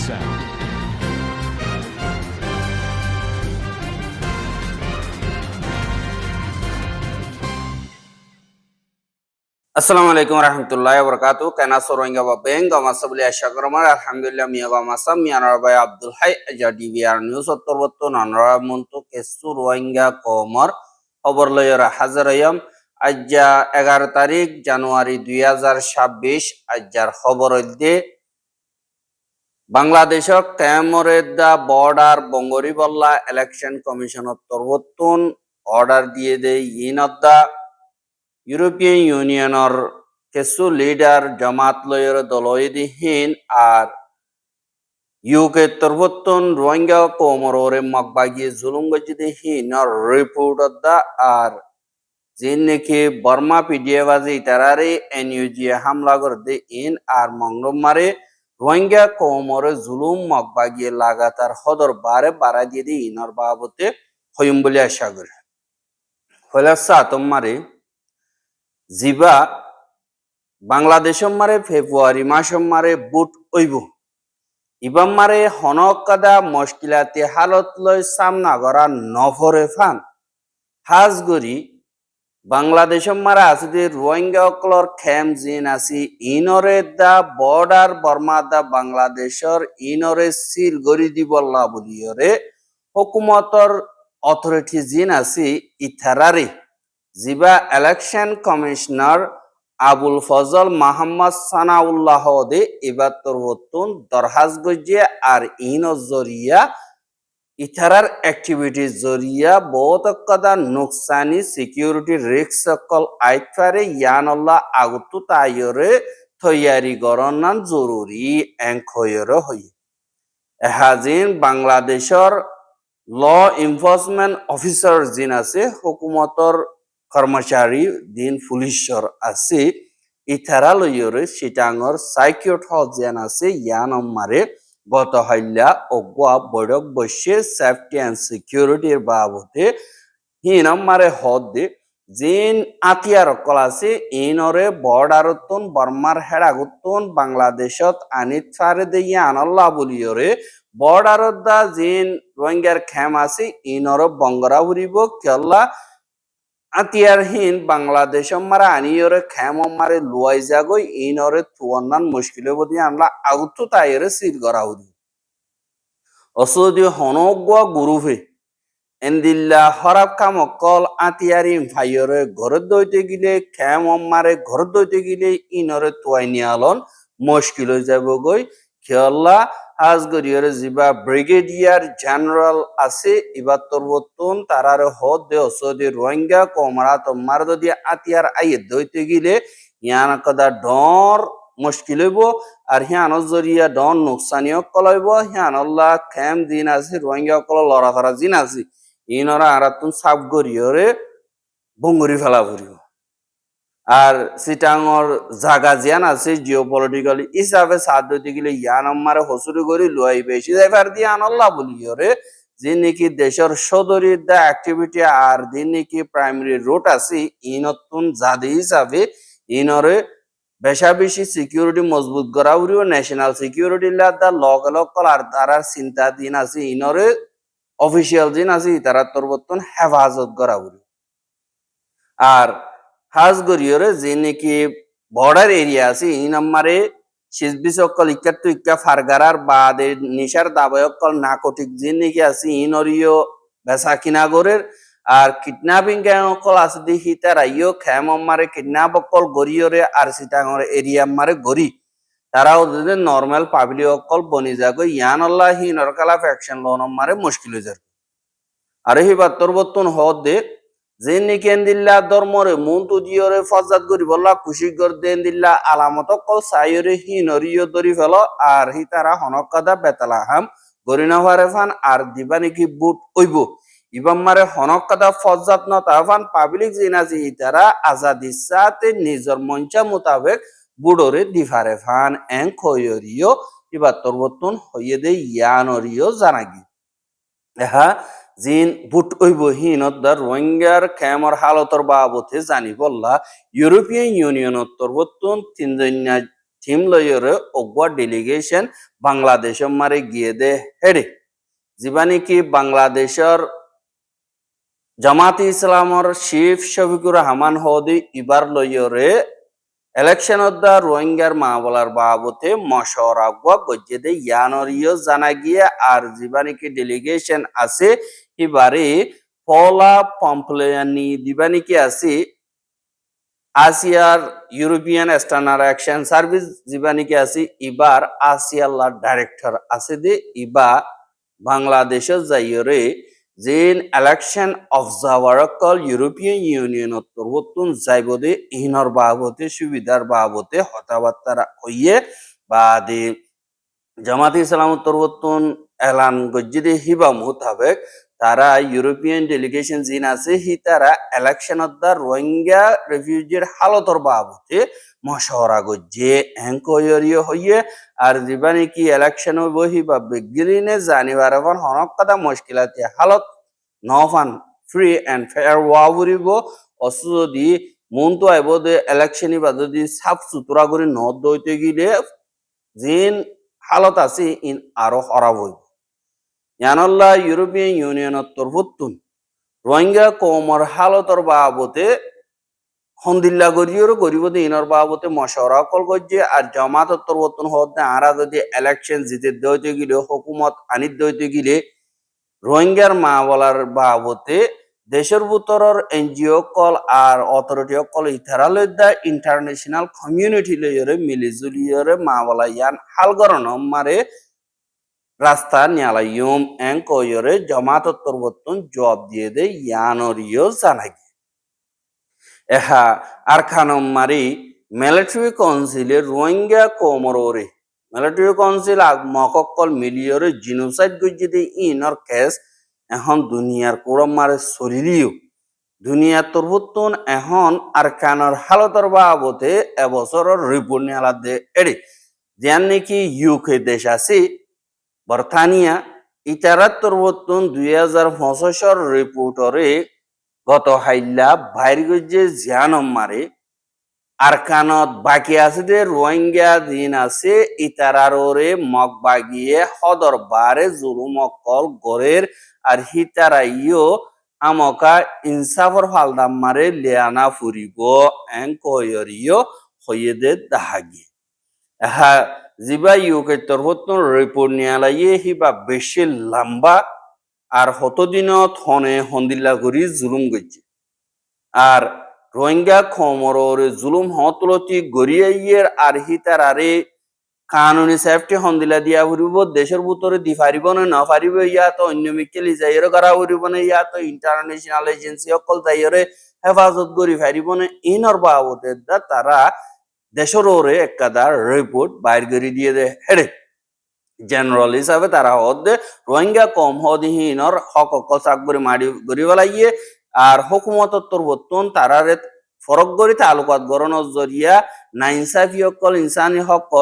sound. Assalamu alaikum warahmatullahi wabarakatuh. Kana soronga ba benga masabli ashakrama alhamdulillah miyaga masam miyana ba Abdul Hay aja DVR news ottorbotto nanra muntu kesu rohingya komor খবর লয়রা হাজারায়াম আজ্জা 11 তারিখ জানুয়ারি 2026 আজ্জার খবর হইতে বাংলাদেশক ক্যামরের দা border বঙ্গরিবল্লা election commission অত্তরবর্তন order দিয়ে দেয় ইনদ্দা European ইউনিয়নের কিছু leader জামাত লয়ের দলয়দিহীন আর UK তরবর্তন Rohingya কোমরে মকবাগি জুলুমগজিদিহীন রিপোর্ট দা আর জিন নাকি বর্মা পিডিএবাজি তারারে এনইউজি হামলা করতে ইন আর মংরমারে রোহিঙ্গা কোমরে জুলুম মকবাগি লাগাতার হদর বারে বাড়া দিয়ে ইনর বাবতে হইম বলে আশা করে হইলাসা তোমারে জিবা বাংলাদেশ মারে ফেব্রুয়ারি মাস মারে বুট ওইব ইবাম মারে হনকাদা মুশকিলাতে হালত লয় সামনা করা নভরে ফান হাজগরি বাংলাদেশ মারা আছে রোহিঙ্গা অকলর খেম জিন আসি ইনরে দা বর্ডার বর্মা দা বাংলাদেশর ইনরে সিল গরি দিবল্লা বলিয়রে হুকুমতর অথরিটি জিন আসি ইথারারে জিবা ইলেকশন কমিশনার আবুল ফজল মোহাম্মদ সানাউল্লাহ দে এবার তরবতুন দরহাজ গজিয়ে আর ইনর জরিয়া ইথারার অ্যাক্টিভিটির জরিয়া বহুত কদা নুকসানি সিকিউরিটি রিস্ক সকল আইতফারে ইয়ানল্লাহ আগতু তাইরে তৈয়ারি গরনান জরুরি এংখয়রে হই এহাজিন বাংলাদেশর ল এনফোর্সমেন্ট অফিসার জিন আছে হুকুমতর কর্মচারী দিন পুলিশর আছে ইথারা লইরে সিটাঙর সাইকিউট হজিয়ান আছে ইয়ানম্মারে গত হইলা অগুয়া বৈঠক বসে সেফটি অ্যান্ড সিকিউরিটির বাবদে হিনম্মারে হদে জিন আতিয়ার কল আছে ইনরে বর্ডারতন বর্মার হেড়াগুতন বাংলাদেশত আনিত ফারে দিয়ে আনল্লা বলিয়রে বর্ডারত দা জিন রোহিঙ্গার খেম আছে ইনর বঙ্গরা উড়িব কেল্লা আতিয়ারহীন বাংলাদেশ মারা আনিয়রে খেম মারে লুয়াই যাগই ইনরে তুয়ান্নান মুশকিলে বদি আনলা আগুতো তাইরে সিল করা উদি অসদি হনগুয়া গুরুফে এন্দিল্লা হরাব কাম অকল আতিয়ারি ভাইয়রে ঘরে দইতে গিলে খেম মারে ঘরে দইতে গিলে ইনরে তুয়াই নিয়ালন মুশকিল হয়ে যাব গই খেয়াল্লা হাজগরিয়রে জিবা ব্রিগেডিয়ার জেনারেল আছে ইবার তরবতুন তারার হদ দে অসদি রোহিঙ্গা কোমরা তোমার যদি আতিয়ার আইয়ে দইতে গিলে ইয়ান কদা ডর মুশকিল হইব আর হিয়ান জরিয়া ডন নুকসানিও কলাইব হিয়ানল্লাহ খেম দিন আছে রোহিঙ্গা কল লড়া করা দিন আছে ইনরা আরাতুন সাব গরিয়রে বঙ্গরি ফেলা ভরিব আর সিটাঙর জাগা জিয়ান আছে জিও পলিটিক্যাল হিসাবে সাথ দিতে গেলে ইয়ান আমারে হসুরি করি লুয়াই বেশি যাইবার দিয়ে আনল্লা বলিয়রে যে নাকি দেশের সদরির দা অ্যাক্টিভিটি আর দিন নাকি প্রাইমারি রুট আছে ইনতুন জাদি হিসাবে ইনরে বেশা বেশি সিকিউরিটি মজবুত করা উড়িও ন্যাশনাল সিকিউরিটি দা লকল আর তারার চিন্তা দিন আছে ইনরে অফিসিয়াল দিন আছে তারা তরবর্তন হেফাজত করা উড়ি আর হাজগরিয়রে যে নাকি বর্ডার এরিয়া আছে এই নম্বরে শিজবিস অকল ইকাত্তু ইকা ফারগারার বাদে নিশার দাবায় অকল নাকটিক যে নাকি আছে ইনরিও বেসা কিনাগরের আর কিডন্যাপিং গ্যাং অকল আছে দেখি তারা ইও খেম মারে কিডন্যাপ অকল গরিয়রে আর সিটাঙর এরিয়া মারে গরি তারাও যদি নর্মাল পাবলিক অকল বনি যাগো ইয়ান আল্লাহ হি নরকালা ফ্যাকশন লোন মারে মুশকিল হয়ে যাবে আর এই বাত্তরবর্তন হদ দে যে নিকেন দিল্লা ধর্মরে মন্তু দিয়রে ফজাত করি বললা খুশি কর দেন দিল্লা আলামত কল সাইরে হিনরিয় দরি ফেল আর হি তারা হনকাদা বেতালা হাম গরিনা হারে ফান আর দিবা নাকি বুট ওইব ইবাম মারে হনকাদা ফজাত ন তাফান পাবলিক জিনাজি তারা আজাদি সাথে নিজর মঞ্চা মোতাবেক বুডরে দিফারে ফান এং খয়রিও ইবা তরবতুন হইয়ে দে ইয়ানরিও জানাগি এহা জিন বুট ওইব হিনদার রোহিঙ্গার খেমর হালতর বাবতে জানি বললা ইউরোপিয়ান ইউনিয়ন তরবতুন টিম লয়রে অগুয়া ডেলিগেশন বাংলাদেশ মারে গিয়ে দে হেডে যিবানি কি বাংলাদেশের জামাত ইসলামর চিফ শফিকুর রহমান হদি ইবার লয়রে ইলেকশনত দা রোহিঙ্গার মামলার বাবতে মশওয়ারা গজ্জে দে ইয়ানরিও জানা গিয়ে আর যিবানি কি ডেলিগেশন আছে ইবারে পলা পম্পলেয়ানি দিবানি কি আছে আসিয়ার ইউরোপিয়ান এক্সটার্নাল অ্যাকশন সার্ভিস জীবানিকে আছে ইবার আসিয়াল্লার ডাইরেক্টর আছে দে ইবা বাংলাদেশের যাইরে যেন ইলেকশন অবজার্ভার কল ইউরোপিয়ান ইউনিয়ন তরবতুন যাইব দে ইনর বাবতে সুবিধার বাবতে হতাবার্তা হইয়ে বা দে জামাত ইসলাম তরবতুন এলান গজ্জিদে হিবা মোতাবেক তারা ইউরোপিয়ান ডেলিগেশন জিন আছে হি তারা ইলেকশনত দা রোহিঙ্গা রেফিউজির হালতর বাবতে মশওয়ারা গজ্জে এঙ্কয়রিও হইয়ে আর জীবানি কি ইলেকশন বহি বা বেগিরিনে জানিবার এখন হনকাদা মুশকিলাতে হালত নফান ফ্রি এন্ড ফেয়ার ওয়াবুরিব অসুদি মনতো আইব দে ইলেকশনই বা যদি সাফ সুতরা করে নদ দইতে গিলে জিন হালত আছে ইন আরো খরাব হইব ইয়ানল্লাহ ইউরোপিয়ান ইউনিয়নের তরফতুন রোহিঙ্গা কমর হালতর বাবতে হন্দিল্লা গরিয়র গরিবতে ইনর বাবতে মশওয়ারা কল গজ্জে আর জামাতর তরফতুন হতে আরা যদি ইলেকশন জিতে দইতে গিলে হুকুমত আনিত দইতে গিলে রোহিঙ্গার মামলার বাবতে দেশের ভিতরের এনজিও কল আর অথরিটি কল ইথারালয়দা ইন্টারন্যাশনাল কমিউনিটি লয়রে মিলিজুলিয়রে মামলা ইয়ান হালগরণ মারে রাস্তা নিয়ালাইয়ুম এঙ্কয়রে জামাতর তরফতুন জবাব দিয়ে দে ইয়ানরিও জানাগি এহা আরখানম মারি মিলিটারি কাউন্সিলের রোহিঙ্গা কোমররে মিলিটারি কাউন্সিল মকক্কল মিলিয়রে জিনোসাইড গজ্জিদে ইনর কেস এখন দুনিয়ার কোরম মারে সরিলিও দুনিয়ার তরফতুন এখন আরখানর হালতর বাবতে এবছরের রিপোর্ট নিয়ালা দে এড়ে যেন নাকি ইউকে দেশ আছে বর্তানিয়া ইতারাত তরফতুন 2025 রিপোর্টরে গত হাইল্লা বাইর গজ্জে জিয়ানম মারে আরকানত বাকি আছে দে রোহিঙ্গা দিন আছে ইতারারে মগ বাগিয়ে হদর বারে জুলুমকল গরের আর হিতারাইও আমকা ইনসাফর ফালদাম মারে লিয়ানা ফুরিব এঙ্কয়রিও হইয়ে দে দাহাগি হা জিবা ইউকে তরফতুন রিপোর্ট নিয়ালাইয়ে হিবা বেশি লম্বা আর হতদিনত হনে হন্দিল্লা করি জুলুম গজ্জে আর রোহিঙ্গা খমরর জুলুম হতলতি গরিয়াইয়ের আর হিতারারে কানুনি সেফটি হন্দিলা দিয়া ফুরিব দেশের ভিতরে দি পারিব না পারিব ইয়া তো অন্য মিকেলি যাইরে করা ফুরিব না ইয়া তো ইন্টারন্যাশনাল এজেন্সি অকল যাইরে হেফাজত করি পারিব না ইনর বাবতে তারা দেশের ওরে একাদার রিপোর্ট বাইর করে দিয়ে দে হেডে জেনারেল হিসাবে তারা হদে রোহিঙ্গা কম হদিহীনর হক অকল চাকরি মারি গড়ি বেলাইয়ে আর হুকুমতর তরফতুন তারারে ফরক গড়ি তালুকাত গড়নের জরিয়া নাইনসাফি অকল ইনসানি হক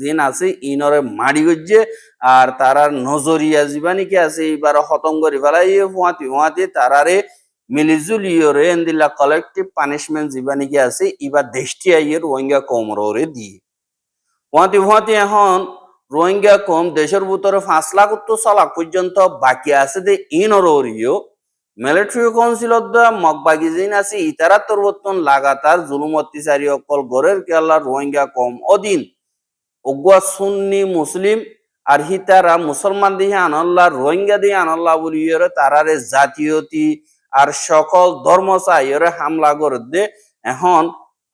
দিন আছে ইনরে মারি গজ্জে আর তারার নজরিয়া জীবানি কি আছে এবার খতম করি ফেলাইয়ে ফুয়াতি তারারে মিলিজুলিয়রে এন্দিল্লা কালেকটিভ পানিশমেন্ট জীবানি কি আছে এবার দেশটি আইয়ে রোহিঙ্গা কমরে দিয়ে ফুয়াতি এখন রোহিঙ্গা কম দেশের ভিতরে 5 লাখ উত্তর 6 লাখ পর্যন্ত বাকি আছে দে ইনরিও মিলিটারি কাউন্সিলত দা মগবাগি জিন আছে ইতারা তরবতন লাগাতার জুলুম অত্যাচারী অকল গরের কেলা রোহিঙ্গা কম অধীন ওগুয়া সুন্নি মুসলিম আর হিতারা মুসলমান দিয়ে আনল্লাহ রোহিঙ্গা দিয়ে আনল্লাহ বলিয়ে তারারে জাতীয়তি আর সকল ধর্ম চাইরে হামলা করে দে এখন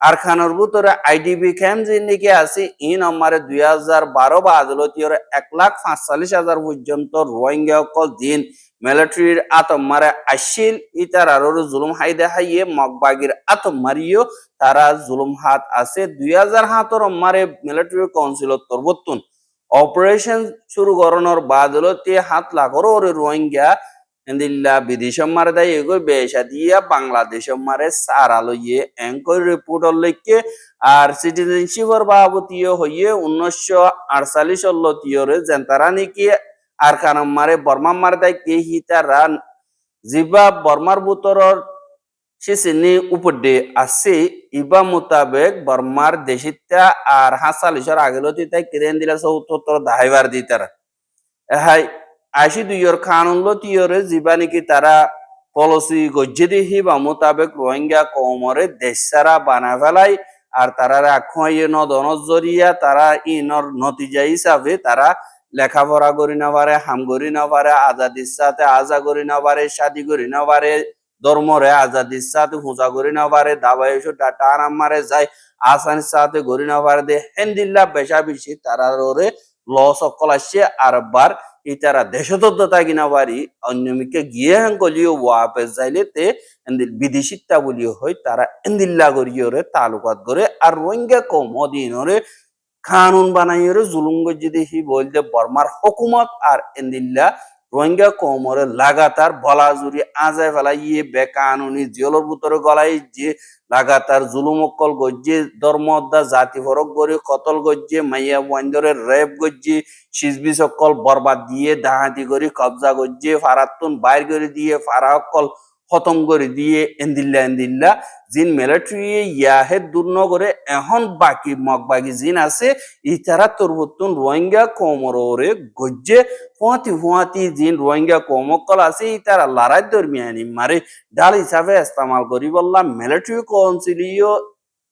আরখানোর ভিতরে আইডিবি ক্যাম্প যে আছে ই নম্বরে 2012 বা আদালতীয় 1,45,000 পর্যন্ত রোহিঙ্গা অকল দিন মিলিটারির আতম মারে আসিল ইতার আরো জুলুম হাইদে হাইয়ে মগবাগির আতম মারিও তারা জুলুম হাত আছে 2007 মারে মিলিটারি কাউন্সিলত তরবতুন অপারেশন শুরু করানোর বাদলতে 7 লাখেরও রোহিঙ্গা এন্দিল্লা বিদেশম মারে দায় এগোয় বেশা দিয়া বাংলাদেশম মারে সারা লইয়ে এঙ্কর রিপোর্টর লেখকে আর সিটিজেনশিপর বাবতীয় হইয়ে 1948 লতিয়রে জেন্তারা নাকি আর কানম মারে বর্মা মারে দায় কে হিতারা জিবা বর্মার বুতরর সেসিনি উপদে আছে ইবা মোতাবেক বর্মার দেশিতা আর হাসালিশর আগেলতি তাই কিরেন দিলা সৌত্তর দাহাইবার দিতারা হাই আশি দুইয়র খানুন লতিয়রে জীবানিকি তারা পলিসি গজ্জেদি হিবা মোতাবেক রোহিঙ্গা কমরে দেশ সারা বানা ফেলাই আর তারা রাখুয়াইয়ে নদনত জরিয়া তারা ইনর নতিজা হিসাবে তারা লেখাপড়া করি না পারে হাম করি না পারে আজাদির সাথে আজা করি না পারে শাদি করি না পারে ধর্মরে আজাদির সাথে পূজা করি না পারে দাবাই এসো টান আমারে যায় আসানির সাথে করি না পারে দে হেন্দিল্লা বেশা বেশি তারা ওরে লস অকল আসছে আর বার ইতারা দেশততা কিনা পারি অন্যমিকে গিয়ে হাঙ্গলিও ওয়াপে যাইলে তে এন্দিল বিদেশিতা বলিও হয় তারা এন্দিল্লা করিওরে তালুকাত করে আর রোহিঙ্গা কম অধীনরে কানুন বানাইরে জুলুম গজ্জি হি বলতে বর্মার হুকুমত আর এন্দিল্লা রোহিঙ্গা কমরে লাগাতার বলা জুড়ি আজায় ফেলাই ইয়ে বেকানুনি জেলর ভিতরে গলাই যে লাগাতার জুলুম অকল গজ্জে ধর্মদা জাতি ফরক গড়ি কতল গজ্জে মাইয়া ওয়াইন্দরে রেপ গজ্জে সিজবি সকল বরবাদ দিয়ে ডাহাতি করি কবজা গজ্জে ফারাতুন বাইর করে দিয়ে ফারা অকল খতম করে দিয়ে এন্দিল্লা জিন মিলিটারি ইয়াহে দুর্নগরে এখন বাকি মগবাগি জিন আছে ইতারা তরবতুন রোহিঙ্গা কোমরে গজ্জে ফুয়াতি জিন রোহিঙ্গা কোমকল আছে ইতারা লড়াই দরমিয়ানি মারে ডাল হিসাবে ইস্তেমাল করি বললাম মিলিটারি কাউন্সিলিও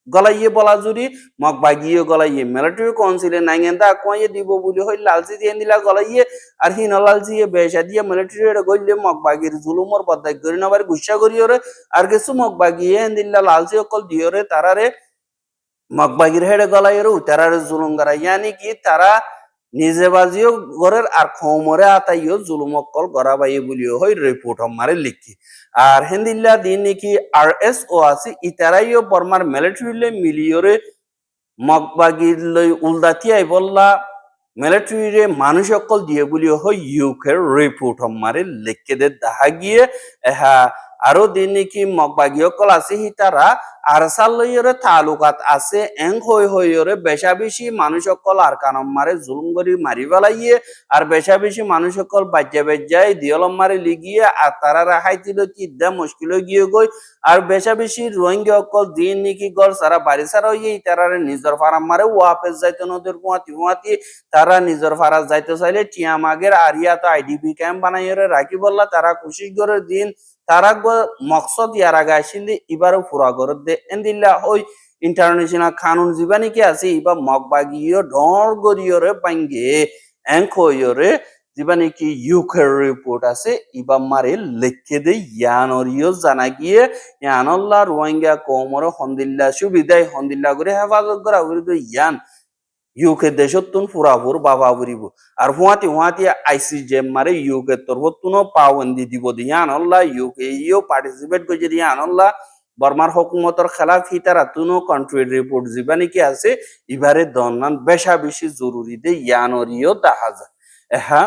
গলাইয়ে বলা জুড়ি মগবাগিয়ে গলাইয়ে মিলিটারি কাউন্সিলে নাইগেন্দা কোয়ে দিব বলি হই লালচি দিয়ে দিলা গলাইয়ে আর হিন লালচি বেশা দিয়ে মিলিটারি গইলে মগবাগির জুলুমর বদাই করি না গুসা করিওরে আর কিছু মগবাগিয়ে দিল্লা লালচি অকল দিওরে তারারে মগবাগির হেডে গলাইয়ের তারারে জুলুম করা ইয়ানি কি তারা নিজে বাজিও ঘরের আর খমরে আতাইও জুলুম অকল গড়া বাইয়ে বলিও হই রিপোর্ট আমারে লিখি আর হেন্দিল্লা দিন নাকি আর এস ও আছে ইতারাইও বর্মার মিলিটারিলে মিলিয়রে মগবাগির লই উলদাতিয়াই বললা মিলিটারিরে মানুষ অকল দিয়ে বলিও হই ইউকের রিপোর্ট আমারে লিখে দে দেখা গিয়ে হ্যাঁ আরো দিন নাকি মগবাগি অকল আছে হিতারা আরসাল লইয়রে তালুকাত আছে এং হইরে বেশা বেশি মানুষ অকল আর কানম মারে জুলুম করি মারি ফেলাইয়ে আর বেশা বেশি মানুষ অকল বাজ্যা বেজ্জাই দিয়লম মারে লিগিয়ে আর তারা রাখাই দিল কি দা মুশকিল গিয়ে গই আর বেশা বেশি রোহিঙ্গা অকল দিন নাকি গল সারা বাড়ি সারা হইয়ে তারারে নিজর ফারাম মারে ওয়াপেস যাইতে নদীর পুয়াতি তারা নিজর ফারাস যাইতে চাইলে টিয়া মাগের আরিয়া তো আইডিপি ক্যাম্প বানাইরে রাখি বললা তারা খুশি করে দিন তারা মকসদ ইয়ার আগে আসলে এবারও পুরা করে দে এন্দিল্লা ওই ইন্টারন্যাশনাল কানুন জীবানি কি আছে ইবা মগবাগিও ডর গরিয়রে বাঙ্গে এঙ্কয়রে জীবানি কি ইউকের রিপোর্ট আছে ইবা মারে লিখে দে ইয়ানরিও জানা গিয়ে ইয়ানল্লা রোহিঙ্গা কোমরে হন্দিল্লা সুবিধাই হন্দিল্লা করে হেফাজত করা ইয়ান ইউকে দেশতুন ফুরাফুর বাবা বুড়িব আর হুয়াতি আইসিজে মারে ইউকে তরবতুনো পাওয়ান্দি দিব দিয়ান আল্লাহ ইউকে ইও পার্টিসিপেট করে দিয়ান আল্লাহ বর্মার হুকুমতর খেলাফ হিতারা তুনো কান্ট্রি রিপোর্ট জীবানি কি আছে ইবারে দন্নান বেশা বেশি জরুরি দে ইয়ানরিও দাহাজা এহা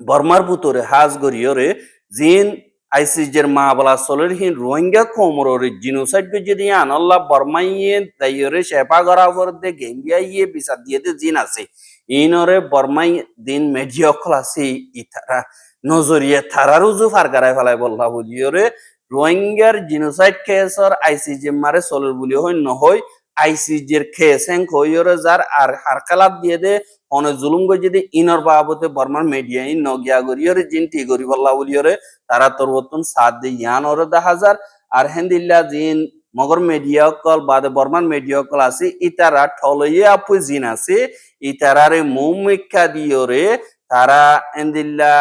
বর্মার ভিতরে হাজ গরিয়রে জিন আইসিজের মা বলা সলের হিন রোহিঙ্গা কোমরের জিনোসাইড কে যদি আনল্লাহ বর্মাইয়ে তাইরে শেপা করা পর দে গেম্বিয়াইয়ে বিচার দিয়ে দে জিন আছে ইনরে বর্মাই দিন মেডিয়া আছে ইতারা নজরিয়া থারা রুজু ফার করাই ফেলাই বললা বলিওরে রোহিঙ্গার জিনোসাইড কেসর আইসিজে মারে সলের বলি হয় নহয় আইসিজের কেস হ্যাং কইরে যার আর হারকালাত দিয়ে দে অনে জুলুম গই যদি ইনর বাবতে বর্মার মিডিয়া ইন নগিয়া গরিয়রে জিনটি গরি বল্লা বলিয়রে তারা তরবতন সাত দে ইয়ান ওর 10,000 আর হেন্দিল্লা জিন মগর মিডিয়া কল বাদে বর্মার মিডিয়া কল আছে ইতারা ঠলইয়ে আপু জিন আছে ইতারারে মুমিক্কা দিয়রে তারা হেন্দিল্লা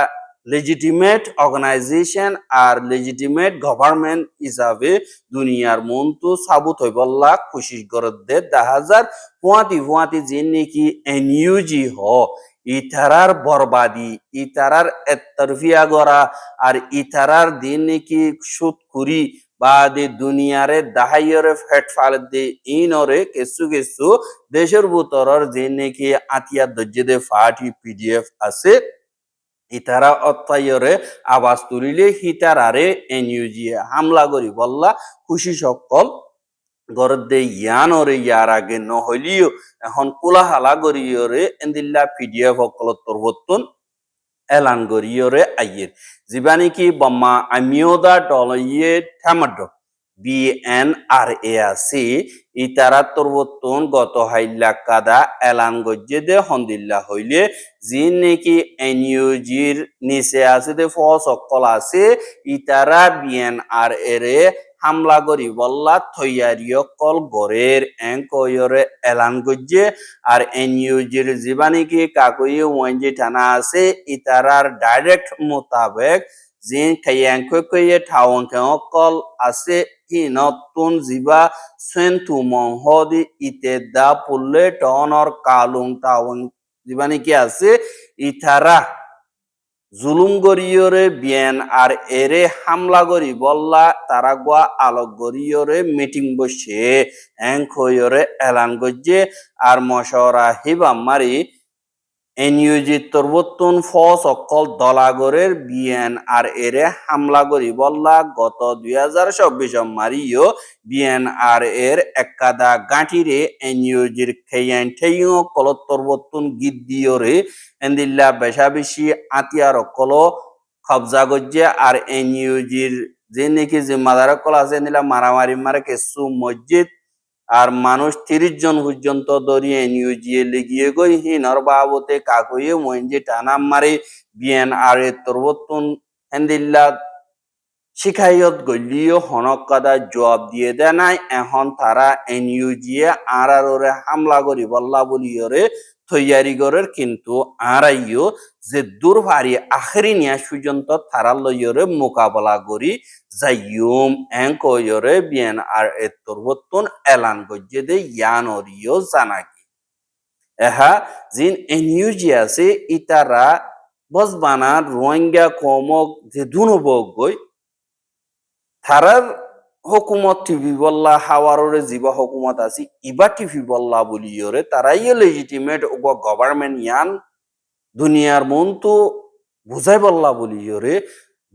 লেজিটিমেট অর্গানাইজেশন আর লেজিটিমেট গভর্নমেন্ট হিসাবে দুনিয়ার মন্তু সাবুত হই বল্লা খুশি করে দে 10,000 ফুয়াতি জিন নাকি এনইউজি হ ইতারার বরবাদি ইতারার একতরফিয়া গড়া আর ইতারার দিন নাকি সুদ করি বা দে দুনিয়ারে দাহাইয়রে ফেট ফাল দে ইনরে কিছু দেশের ভিতরের যে নাকি আতিয়া দজ্জে দে ফাটি পিডিএফ আছে ইতারা অত্যায়রে আওয়াজ তুলিলে হিতারারে এনইউজি হামলা করি বললা খুশি সকল গরদে ইয়ানরে ইয়ার আগে নহলিও এখন কোলাহালা গরিয়রে এন্দিল্লা পিডিএফ সকল তরবতন এলান গরিয়রে আইয়ের জীবানি কি বম্মা আমিওদা ডলইয়ে থামাড BNRA আছে ইতারা তরবতন গত হাইল্লা কাদা এলান গজ্জে দে হন্দিল্লা হইলে যি নাকি এনইউজির নিচে আছে দে সকল আছে ইতারা BNRA রে হামলা করি বল্লা থৈয়ারিয় কল গরের এঙ্কয়রে এলান গজ্জে আর এনইউজির জীবানিকি কাকুই ওয়ানজি থানা আছে ইতারার ডাইরেক্ট মোতাবেক জিন খাইয়াঙ্কয়ে ঠাওয়াঙ্কেও কল আছে হি নতুন জিবা সেন্টু মহদি ইতে দা পুল্লে টনর কালুং টাউন জিবানি কি আছে ইথারা জুলুম গরিয়রে বিএন আর এরে হামলা গরি বল্লা তারা গোয়া আলোক গরিয়রে মিটিং বসে এঙ্ক হইরে এলান গজ্জে আর মশরা হিবাম মারি এনইউজি তরবতুন ফস অকল দলাগরের BNRA রে হামলা করি বল্লা গত 2024 মারিও BNRA এর একাদা গাঁঠিরে এনইউজির খেয়ান ঠেইও কল তরবতুন গিদ্দিওরে এন্দিল্লা বেশা বেশি আতিয়ার কল কবজা গজ্জে আর এনইউজির যে নাকি জিম্মাদার কল আছে এন্দিল্লা মারামারি মারে কেসু মসজিদ আর মানুষ 30 জন পর্যন্ত দরিয়ে নিউজিয়ে লেগিয়ে গই হিনর বাবতে কাকুয়ে মইনজি টানাম মারি BNRA তরবতুন হেন্দিল্লা শিখাইয়ত গলিও হনক কাদা জবাব দিয়ে দে নাই এখন তারা এনইউজিয়ে আরারে হামলা করি বল্লা বলিয়রে তৈয়ারি করের কিন্তু আরাইও যে দুর্ভারি আখেরি নিয়া পর্যন্ত তারা লইয়রে মোকাবেলা করি যাইয়ুম এঙ্কয়রে BNRA তরবতুন এলান গজ্জে দে ইয়ানরিও জানাকি এহা জিন এনইউজি আছে ইতারা বসবানা রোহিঙ্গা কমক যে দুনবক গই তারার হুকুমত টিভি বল্লা হাওয়ারে জিবা হুকুমত আছে ইবা টিভি বল্লা বলিয়রে তারাই লেজিটিমেট গভর্নমেন্ট ইয়ান দুনিয়ার মন তো বুঝাই বল্লা বলিয়রে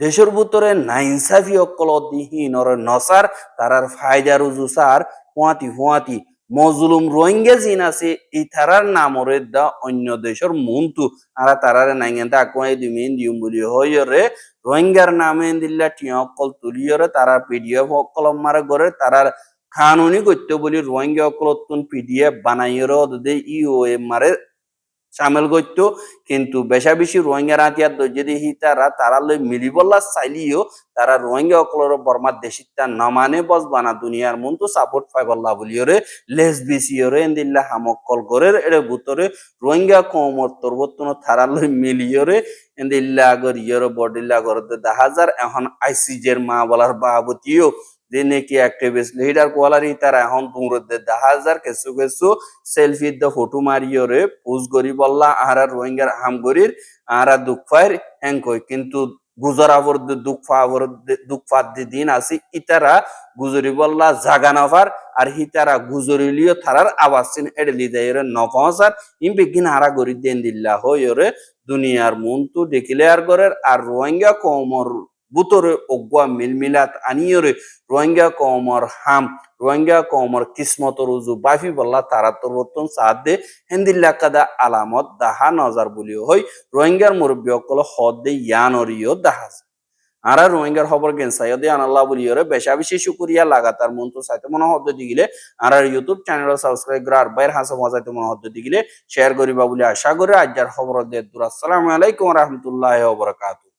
দেশের ভিতরে নাইনসাফি অকল দিহীনর নসার তারার ফায়দার উজুসার হুয়াতি মজলুম রোহিঙ্গা জিন আছে এই তারার নামরে দা অন্য দেশের মন্তু আর তারারে নাইঙ্গা আকুয়াই দিমিন দিউম বলি হইরে রোহিঙ্গার নামে দিল্লা টিয়া অকল তুলিয়রে তারা পিডিএফ অকল মারে গরে তারার কানুনি করতে বলি রোহিঙ্গা অকল পিডিএফ বানাইয়রে ওদের ইওএ মারে সামিল করত কিন্তু বেশা বেশি রোহিঙ্গার হাতিয়ার যদি তারা লই মিলিবল্লা চাইলিও তারা রোহিঙ্গা অকলর বর্মার দেশিতা নমানে বসবানা দুনিয়ার মন তো সাপোর্ট পাইবল্লা বলিওরে লেস বিসিওরে এন্দিল্লা হামকল গরের এর ভিতরে রোহিঙ্গা কমর তরবতন তারা লই মিলিওরে এন্দিল্লা গর ইয়র বডিল্লা গরতে 10,000 এখন আইসিজের মা বলার বাবতিও যে নাকি অ্যাক্টিভিস্ট লিডার কোয়ালারি তারা এখন দূরতে 10,000 কিছু সেলফি দা ফটো মারিয়রে পোজ করি বললা আহারা রোহিঙ্গার হামগরির আহারা দুঃখার হ্যাঙ্কই কিন্তু গুজরাবর দুঃখ দিন আছে ইতারা গুজরি বললা জাগা নফার আর হিতারা গুজরিলিও থারার আওয়াজ চিন এডলি দেয়রে নফার ইম বিগিন হারা গরি দেন দিল্লা হইরে দুনিয়ার মন তো ডিক্লেয়ার করের আর রোহিঙ্গা কমর বুতরে অগুয়া মিলমিলাত আনিয়রে রোহিঙ্গা কমর হাম রোহিঙ্গা কমর কিসমতর উজু বাফি বল্লা তারা তরবতন সাদে হেন্দিল্লা কাদা আলামত দাহা নজার বলিও হই রোহিঙ্গার মুরব্বী অকল হদ দে ইয়ানরিও দাহাজ আরা রোহিঙ্গার খবর গেন সাইয়দে আনাল্লাহ বলিয়রে বেশা বেশি শুকরিয়া লাগাতার মন তো সাইতে মনে হদ দিগিলে আর ইউটিউব চ্যানেল সাবস্ক্রাইব করে আর বাইর হাসা মজাইতে মনে হদ দিগিলে শেয়ার করিবা বলে আশা করে আজকের খবর দে দুর আসসালামু আলাইকুম ওয়া রাহমাতুল্লাহি ওয়া বারাকাতুহু।